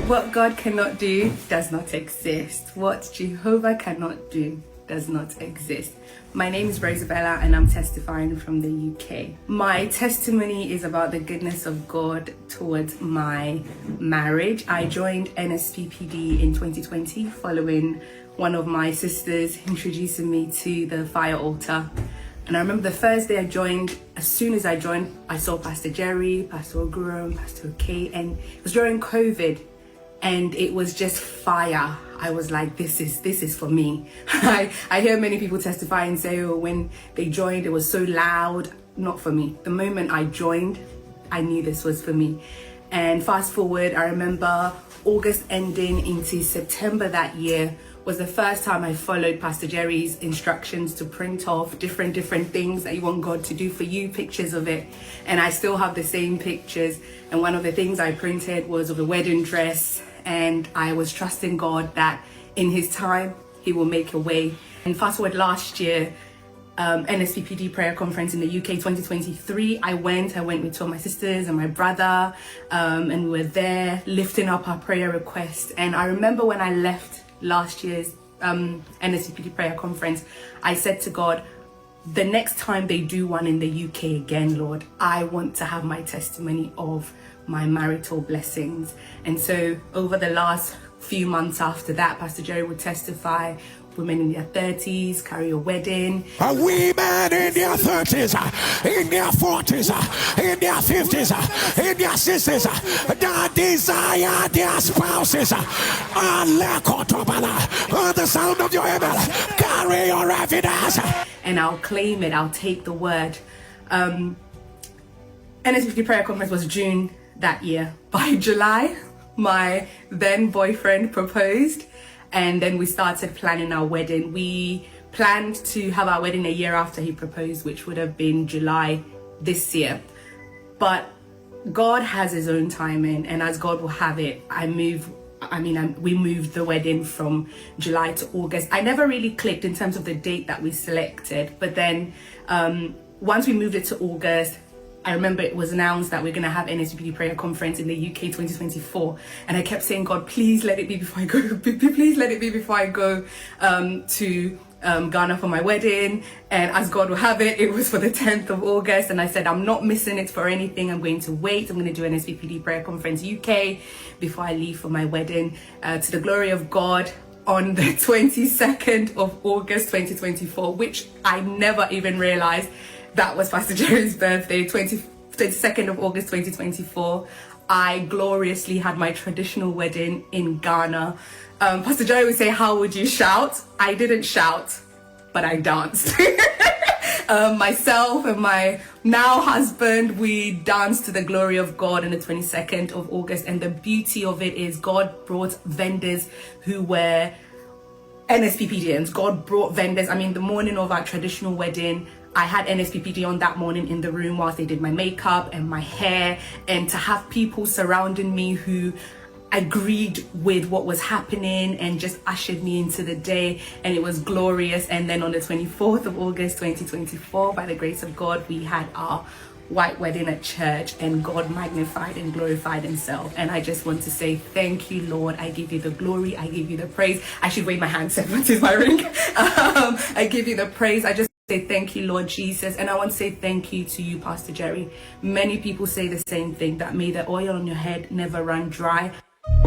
What God cannot do does not exist. What Jehovah cannot do does not exist. My name is Rosabella and I'm testifying from the UK. My testimony is about the goodness of God towards my marriage. I joined NSPPD in 2020 following one of my sisters introducing me to the fire altar. And I remember the first day I joined, as soon as I joined, I saw Pastor Jerry, Pastor Oguro, Pastor OK, and it was during COVID. And it was just fire. I was like, this is for me. I hear many people testify and say, oh, when they joined, it was so loud. Not for me. The moment I joined, I knew this was for me. And fast forward, I remember August ending into September that year was the first time I followed Pastor Jerry's instructions to print off different things that you want God to do for you, pictures of it. And I still have the same pictures. And one of the things I printed was of a wedding dress. And I was trusting God that in his time, he will make a way. And fast forward last year, NSPPD prayer conference in the UK 2023, I went with two of my sisters and my brother, and we were there lifting up our prayer requests. And I remember when I left last year's NSPPD prayer conference, I said to God, the next time they do one in the UK again, Lord, I want to have my testimony of my marital blessings. And so over the last few months after that, Pastor Jerry would testify, women in their 30s carry a wedding. Women in their 30s, in their 40s, in their 50s, in their 60s, that desire their spouses. On the sound of your email, carry your evidence. And I'll claim it, I'll take the word. NSPPD prayer conference was June that year. By July, my then boyfriend proposed, and then we started planning our wedding. We planned to have our wedding a year after he proposed, which would have been July this year. But God has his own timing, and as God will have it, we moved the wedding from July to August. I never really clicked in terms of the date that we selected, but then once we moved it to August, I remember it was announced that we're going to have NSPPD prayer conference in the UK 2024. And I kept saying, God, please let it be before I go. Please let it be before I go to Ghana for my wedding. And as God will have it, it was for the 10th of August. And I said, I'm not missing it for anything. I'm going to wait. I'm going to do an NSPPD prayer conference UK before I leave for my wedding. To the glory of God, on the 22nd of August 2024, which I never even realized that was Pastor Jerry's birthday, 22nd of August 2024. I gloriously had my traditional wedding in Ghana. Pastor Jerry would say, how would you shout? I didn't shout, but I danced. Myself and my now husband, we danced to the glory of God on the 22nd of August. And the beauty of it is God brought vendors who were NSPPDians. God brought vendors. I mean, the morning of our traditional wedding, I had NSPPD on that morning in the room whilst they did my makeup and my hair, and to have people surrounding me who agreed with what was happening and just ushered me into the day, and it was glorious. And then on the 24th of August 2024, by the grace of God, we had our white wedding at church, and God magnified and glorified himself. And I just want to say thank you, Lord. I give you the glory, I give you the praise. I should wave my hand, so what is my ring? I give you the praise. I just say thank you, Lord Jesus. And I want to say thank you to you, Pastor Jerry. Many people say the same thing, that may the oil on your head never run dry.